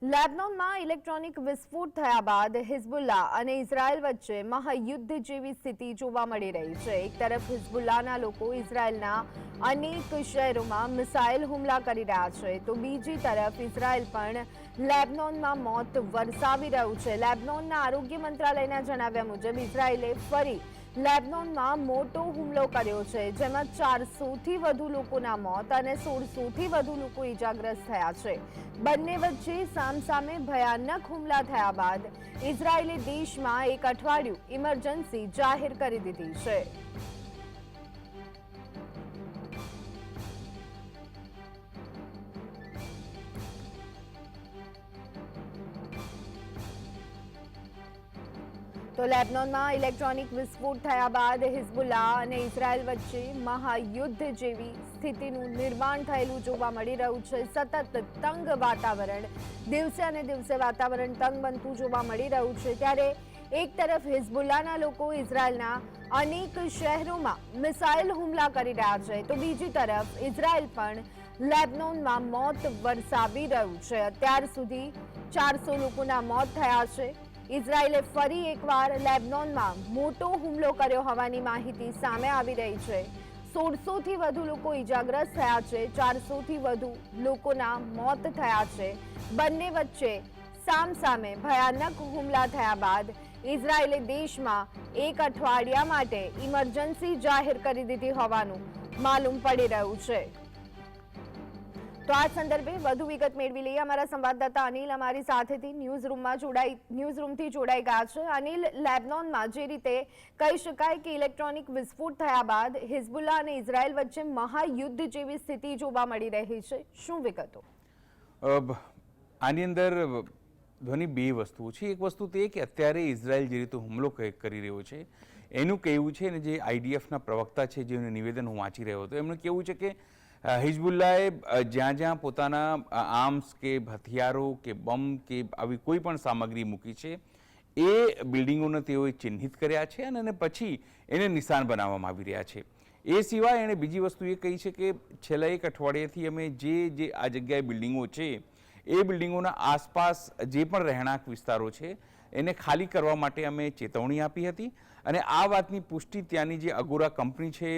લેબનોનમાં electronic વિસ્ફોટ થયા બાદ હિઝબુલ્લા અને ઇઝરાયલ વચ્ચે મહાયુદ્ધ જેવી સ્થિતિ જોવા મળી રહી છે। એક તરફ હિઝબુલ્લાના લોકો ઇઝરાયલના અનેક શહેરોમાં મિસાઇલ હુમલા કરી રહ્યા છે, તો બીજી તરફ ઇઝરાયલ પણ લેબનોનમાં મોત વરસાવી રહ્યું છે। લેબનોનના આરોગ્ય મંત્રાલયના જણાવ્યા મુજબ ઇઝરાયલે ફરી લેબનોનમાં મોટો હુમલો કર્યો છે, જેમાં 400થી વધુ લોકોના મોત અને 1600થી વધુ લોકો ઇજાગ્રસ્ત થયા છે। બંને વચ્ચે સામસામે ભયાનક હુમલા થયા બાદ ઇઝરાયલે દેશમાં એક અઠવાડિયું ઇમરજન્સી જાહેર કરી દીધી છે। તો લેબનોનમાં ઇલેક્ટ્રોનિક વિસ્ફોટ થયા બાદ હિઝબુલ્લા અને ઇઝરાયલ વચ્ચે મહાયુદ્ધ જેવી સ્થિતિનું નિર્માણ થયેલું જોવા મળી રહ્યું છે। સતત તંગ વાતાવરણ, દિવસે અને દિવસે વાતાવરણ તંગ બનતું જોવા મળી રહ્યું છે। ત્યારે એક તરફ હિઝબુલ્લાના લોકો ઇઝરાયલના અનેક શહેરોમાં મિસાઇલ હુમલા કરી રહ્યા છે, તો બીજી તરફ ઇઝરાયલ પણ લેબનોનમાં મોત વરસાવી રહ્યું છે। અત્યાર સુધી 400 લોકોના મોત થયા છે। ઇઝરાયલે ફરી એકવાર લેબનોનમાં મોટો હુમલો કર્યો હોવાની માહિતી સામે આવી રહી છે। 1600થી વધુ લોકો ઇજાગ્રસ્ત થયા છે, 400થી વધુ લોકોના મોત થયા છે। બંને વચ્ચે સામસામે ભયાનક હુમલા થયા બાદ ઇઝરાયલે દેશમાં એક અઠવાડિયા માટે ઇમરજન્સી જાહેર કરી દીધી હોવાનું માલુમ પડી રહ્યું છે। તો આ સંદર્ભે વધુ વિગત મેળવી લઈએ। અમારા સંવાદદાતા અનિલ અમારી સાથેથી ન્યૂઝરૂમથી જોડાઈ ગયા છે। અનિલ, લેબનોનમાં જે રીતે કહી શકાય કે ઇલેક્ટ્રોનિક વિસ્ફોટ થયા બાદ હિઝબુલ્લા અને ઇઝરાયલ વચ્ચે મહાયુદ્ધ જેવી સ્થિતિ જોવા મળી રહી છે, શું વિગતો? આની અંદર ધ્વની બે વસ્તુઓ છે। એક વસ્તુ તે કે અત્યારે ઇઝરાયલ જે રીતે હુમલો કરી રહ્યો છે એનું કહેવું છે, ને જે આઈડીએફના પ્રવક્તા છે જેનું નિવેદન હું વાંચી રહ્યો હતો, એમનું કહેવું છે કે હિઝબુલ્લાએ જ્યાં જ્યાં પોતાના આર્મ્સ કે હથિયારો કે બમ કે આવી કોઈ પણ સામગ્રી મૂકી છે એ બિલ્ડિંગોને તેઓએ ચિહ્નિત કર્યા છે અને પછી એને નિશાન બનાવવામાં આવી રહ્યા છે। એ સિવાય એણે બીજી વસ્તુ એ કહી છે કે છેલ્લા એક અઠવાડિયાથી અમે જે આ જગ્યાએ બિલ્ડિંગો છે એ બિલ્ડિંગોના આસપાસ જે પણ રહેણાંક વિસ્તારો છે એને ખાલી કરવા માટે અમે ચેતવણી આપી હતી અને આ વાતની પુષ્ટિ ત્યાંની જે અગોરા કંપની છે,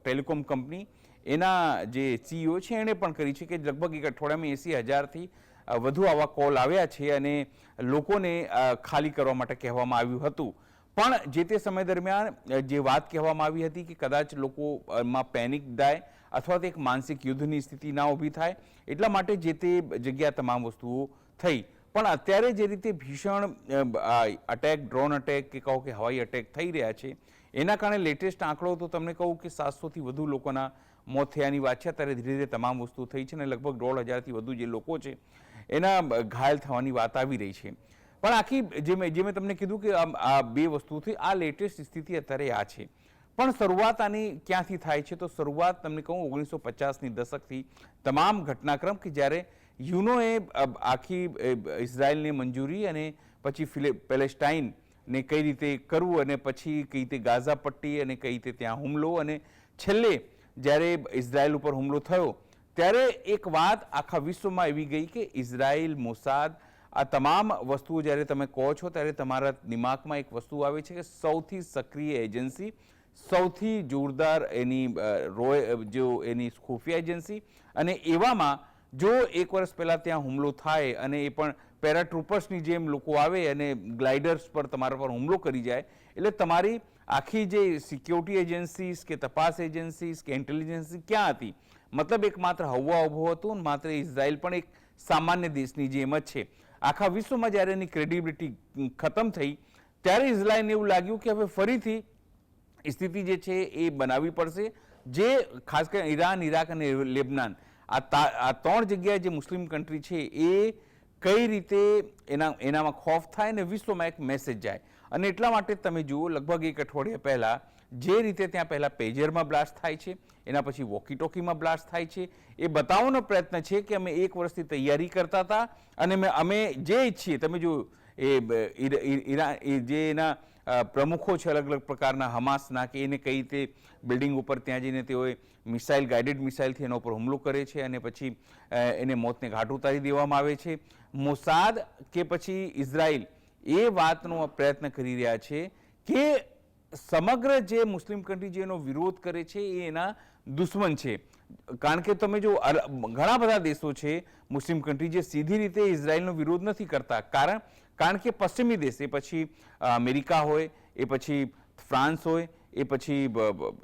ટેલિકોમ કંપની, એના જે સીઈઓ છે એણે પણ કરી છે કે લગભગ એક અઠવાડિયામાં 80,000થી વધુ આવા કોલ આવ્યા છે અને લોકોને ખાલી કરવા માટે કહેવામાં આવ્યું હતું। પણ જે તે સમય દરમિયાન જે વાત કહેવામાં આવી હતી કે કદાચ લોકોમાં પેનિક થાય અથવા તો એક માનસિક યુદ્ધની સ્થિતિ ના ઊભી થાય એટલા માટે જે તે જગ્યા તમામ વસ્તુઓ થઈ। પણ અત્યારે જે રીતે ભીષણ અટેક, ડ્રોન અટેક કે કહો કે હવાઈ અટેક થઈ રહ્યા છે એના કારણે લેટેસ્ટ આંકડો તો તમને કહું કે 700થી વધુ લોકોના મોત થયાની વાત છે। અત્યારે ધીરે ધીરે તમામ વસ્તુ થઈ છે અને લગભગ 1,500થી વધુ જે લોકો છે એના ઘાયલ થવાની વાત આવી રહી છે। પણ આખી જે મેં તમને કીધું કે આ બે વસ્તુથી આ લેટેસ્ટ સ્થિતિ અત્યારે આ છે। પણ શરૂઆત આની ક્યાંથી થાય છે? તો શરૂઆત તમને કહું 1950ની દશકથી તમામ ઘટનાક્રમ કે જ્યારે યુનોએ આખી ઇઝરાયલને મંજૂરી અને પછી પેલેસ્ટાઇનને કઈ રીતે કરવું અને પછી કઈ રીતે ગાઝા પટ્ટી અને કઈ રીતે ત્યાં હુમલો અને છેલ્લે જ્યારે ઇઝરાયલ ઉપર હુમલો થયો ત્યારે એક વાત આખા વિશ્વમાં આવી ગઈ કે ઇઝરાયલ, મોસાદ, આ તમામ વસ્તુઓ જ્યારે તમે કહો છો ત્યારે તમારા દિમાગમાં એક વસ્તુ આવે છે કે સૌથી સક્રિય એજન્સી, સૌથી જોરદાર એની એની ખુફિયા એજન્સી, અને એવામાં જો એક વર્ષ પહેલાં ત્યાં હુમલો થાય અને એ પણ પેરાટ્રુપર્સની જેમ લોકો આવે અને ગ્લાઇડર્સ પર તમારા પર હુમલો કરી જાય એટલે તમારી આખી જે સિક્યોરિટી એજન્સીસ કે તપાસ એજન્સીસ કે ઇન્ટેલિજન્સ ક્યાં હતી? મતલબ એક માત્ર હવા ઊભો હતો અને માત્ર ઇઝરાયલ પણ એક સામાન્ય દેશની જેમ જ છે। આખા વિશ્વમાં જ્યારે એની ક્રેડિબિલિટી ખતમ થઈ ત્યારે ઇઝરાયલને એવું લાગ્યું કે હવે ફરીથી સ્થિતિ જે છે એ બનાવવી પડશે, જે ખાસ કરીને ઈરાન, ઇરાક અને લેબનાન આ ત્રણ જગ્યાએ જે મુસ્લિમ કન્ટ્રી છે એ કઈ રીતે એનામાં ખોફ થાય ને વિશ્વમાં એક મેસેજ જાય। અને એટલા માટે તમે જુઓ લગભગ એક અઠવાડિયા પહેલાં જે રીતે ત્યાં પહેલાં પેજરમાં બ્લાસ્ટ થાય છે, એના પછી વોકી ટોકીમાં બ્લાસ્ટ થાય છે, એ બતાવવાનો પ્રયત્ન છે કે અમે એક વર્ષથી તૈયારી કરતા હતા અને અમે જે ઈચ્છીએ, તમે જો જે એના પ્રમુખો છે અલગ અલગ પ્રકારના હમાસના, કે એને કઈ રીતે બિલ્ડિંગ ઉપર ત્યાં જઈને તેઓએ મિસાઇલ, ગાઇડેડ મિસાઇલથી એના ઉપર હુમલો કરે છે અને પછી એને મોતને ઘાટ ઉતારી દેવામાં આવે છે. મોસાદ કે પછી ઇઝરાયલ એ વાતનો પ્રયત્ન કરી રહ્યા છે કે સમગ્ર જે મુસ્લિમ કન્ટ્રી જે એનો વિરોધ કરે છે એ એના દુશ્મન છે. કારણ કે તમે જો ઘણા બધા દેશો છે મુસ્લિમ કન્ટ્રી જે સીધી રીતે ઇઝરાયલનો વિરોધ નથી કરતા, કારણ કે પશ્ચિમી દેશ, એ પછી અમેરિકા હોય, એ પછી ફ્રાન્સ હોય, એ પછી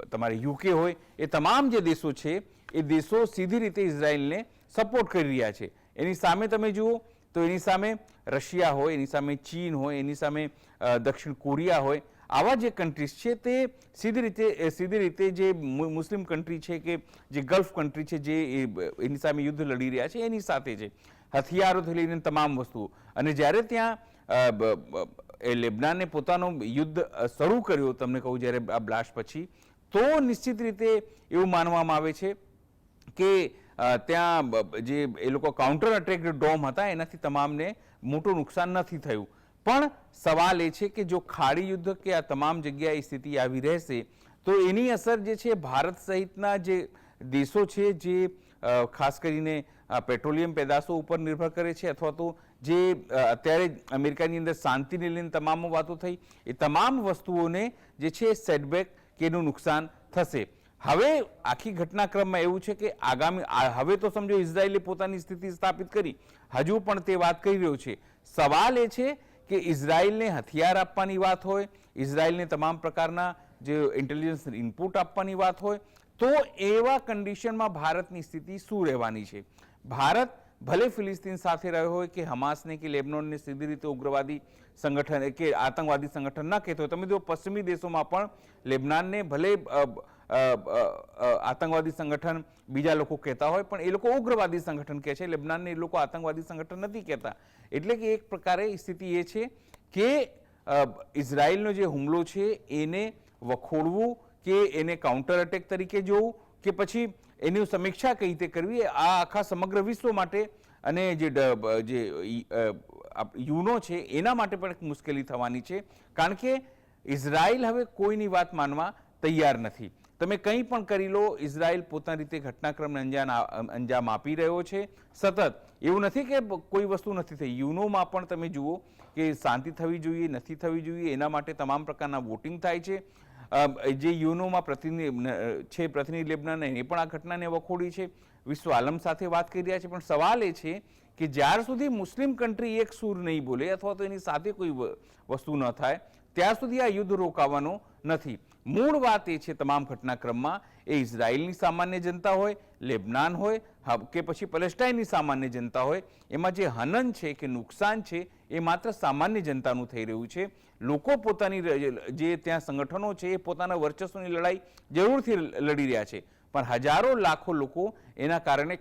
તમારે યુકે હોય, એ તમામ જે દેશો છે એ દેશો સીધી રીતે ઇઝરાયલને સપોર્ટ કરી રહ્યા છે. એની સામે તમે જુઓ તો એની સામે રશિયા હોય, એની સામે ચીન હોય, એની સામે દક્ષિણ કોરિયા હોય, આવા જે કન્ટ્રીઝ છે તે સીધી રીતે જે મુસ્લિમ કન્ટ્રી છે કે જે ગલ્ફ કન્ટ્રી છે જે એની સામે યુદ્ધ લડી રહ્યા છે એની સાથે છે, હથિયારોથી લઈને તમામ વસ્તુઓ. અને જ્યારે ત્યાં લેબનાને પોતાનો યુદ્ધ શરૂ કર્યો, તમને કહું જ્યારે આ બ્લાસ્ટ પછી, તો નિશ્ચિત રીતે એવું માનવામાં આવે છે કે ત્યાં જે એ લોકો કાઉન્ટર અટેક ડોમ હતા એનાથી તમામને મોટું નુકસાન નથી થયું. પણ સવાલ એ છે કે જો ખાડી યુદ્ધ કે આ તમામ જગ્યાએ સ્થિતિ આવી રહેશે તો એની અસર જે છે ભારત સહિતના જે દેશો છે જે ખાસ કરીને પેટ્રોલિયમ પેદાશો ઉપર નિર્ભર કરે છે, અથવા તો જે અત્યારે અમેરિકાની અંદર શાંતિને લઈને તમામ વાતો થઈ, એ તમામ વસ્તુઓને જે છે સેટબેક કે એનું નુકસાન થશે. હવે આખી ઘટનાક્રમમાં એવું છે કે હવે તો સમજો ઇઝરાયલે પોતાની સ્થિતિ સ્થાપિત કરી, હજુ પણ તે વાત કરી રહ્યો છે. સવાલ એ છે કે ઇઝરાયલને હથિયાર આપવાની વાત હોય, ઇઝરાયલને તમામ પ્રકારના જે ઇન્ટેલિજન્સ ઇનપુટ આપવાની વાત હોય, તો એવા કન્ડિશનમાં ભારતની સ્થિતિ શું રહેવાની છે? ભારત ભલે ફિલિસ્તીન સાથે રહ્યો હોય કે હમાસને કે લેબનોનને સીધી રીતે ઉગ્રવાદી સંગઠન કે આતંકવાદી સંગઠન ના કહેતો હોય, તમે જો પશ્ચિમી દેશોમાં પણ લેબનાનને ભલે આતંકવાદી સંગઠન બીજા લોકો કહેતા હોય પણ એ લોકો ઉગ્રવાદી સંગઠન કહે છે, લેબનાનને એ લોકો આતંકવાદી સંગઠન નથી કહેતા. એટલે કે એક પ્રકારે સ્થિતિ એ છે કે ઇઝરાયલનો જે હુમલો છે એને વખોડવું કે એને કાઉન્ટર અટેક તરીકે જોવું કે પછી એની સમીક્ષા કઈ રીતે કરવી, આ આખા સમગ્ર વિશ્વ માટે અને જે યુનો છે એના માટે પણ એક મુશ્કેલી થવાની છે. કારણ કે ઇઝરાયલ હવે કોઈની વાત માનવા તૈયાર નથી. તમે કંઈ પણ કરી લો, ઇઝરાયલ પોતાની રીતે ઘટનાક્રમને અંજામ આપી રહ્યો છે સતત. એવું નથી કે કોઈ વસ્તુ નથી થઈ. યુનોમાં પણ તમે જુઓ કે શાંતિ થવી જોઈએ, નથી થવી જોઈએ, એના માટે તમામ પ્રકારના વોટિંગ થાય છે. જે યુનોમાં પ્રતિનિધિ લેબનાન એ પણ આ ઘટનાને વખોડી છે, વિશ્વ આલમ સાથે વાત કરી રહ્યા છે. પણ સવાલ એ છે કે જ્યાર સુધી મુસ્લિમ કન્ટ્રી એક સૂર નહીં બોલે અથવા તો એની સાથે કોઈ વસ્તુ ન થાય ત્યાર સુધી આ યુદ્ધ રોકાવાનો નથી. મૂળ વાત એ છે તમામ ઘટનાક્રમમાં, એ ઇઝરાયલની સામાન્ય જનતા હોય, લેબનાન હોય કે પછી પેલેસ્ટાઇનની સામાન્ય જનતા હોય, એમાં જે હનન છે કે નુકસાન છે એ માત્ર સામાન્ય જનતાનું થઈ રહ્યું છે. લોકો પોતાની જે ત્યાં સંગઠનો છે એ પોતાના વર્ચસ્વની લડાઈ જરૂરથી લડી રહ્યા છે, પણ હજારો લાખો લોકો એના કારણે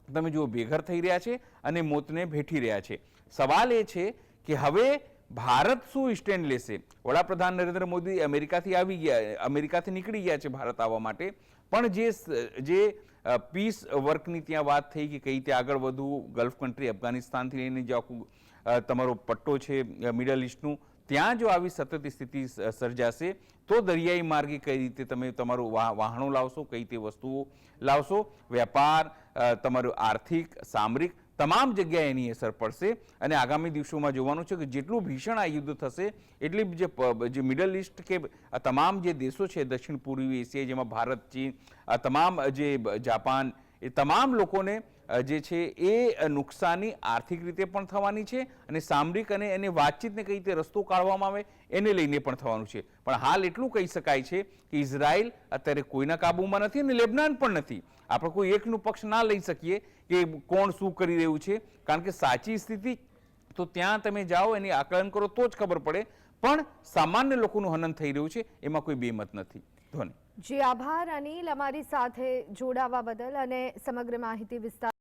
તમે જુઓ બેઘર થઈ રહ્યા છે અને મોતને ભેટી રહ્યા છે. સવાલ એ છે કે હવે ભારત શું સ્ટેન્ડ લેશે? વડાપ્રધાન નરેન્દ્ર મોદી અમેરિકાથી નીકળી ગયા છે ભારત આવવા માટે, પણ જે પીસ વર્કની ત્યાં વાત થઈ કે કઈ રીતે આગળ વધવું, ગલ્ફ કન્ટ્રી અફઘાનિસ્તાનથી લઈને જે આખું તમારો પટ્ટો છે મિડલ ઇસ્ટનું, ત્યાં જો આવી સતત સ્થિતિ સર્જાશે તો દરિયાઈ માર્ગે કઈ રીતે તમે તમારું વાહનો લાવશો, કઈ રીતે વસ્તુઓ લાવશો, વેપાર, તમારું આર્થિક, સામરિક તમામ જગ્યાએ એની અસર પડશે. અને આગામી દિવસોમાં જોવાનું છે કે જેટલું ભીષણ આ યુદ્ધ થશે એટલી જે મિડલ ઇસ્ટ કે તમામ જે દેશો છે દક્ષિણ પૂર્વી એશિયા, જેમાં ભારત, ચીન, આ તમામ જે જાપાન, એ તમામ લોકોને જે છે એ નુકસાની આર્થિક રીતે પણ થવાની છે અને સામરિક અને એને વાતચીતને કઈ રીતે રસ્તો કાઢવામાં આવે એને લઈને પણ થવાનું છે. પણ હાલ એટલું કહી શકાય છે કે ઇઝરાયલ અત્યારે કોઈના કાબુમાં નથી અને લેબનાન પણ નથી. આપણે કોઈ એકનું પક્ષ ના લઈ શકીએ કે કોણ શું કરી રહ્યું છે, કારણ કે સાચી સ્થિતિ તો ત્યાં તમે જાઓ એની આકલન કરો તો જ ખબર પડે. પણ સામાન્ય લોકોનું હનન થઈ રહ્યું છે એમાં કોઈ બેમત નથી. ધોની જી આભાર અનિલ, અમારી સાથે જોડાવા બદલ અને સમગ્ર માહિતી વિસ્તાર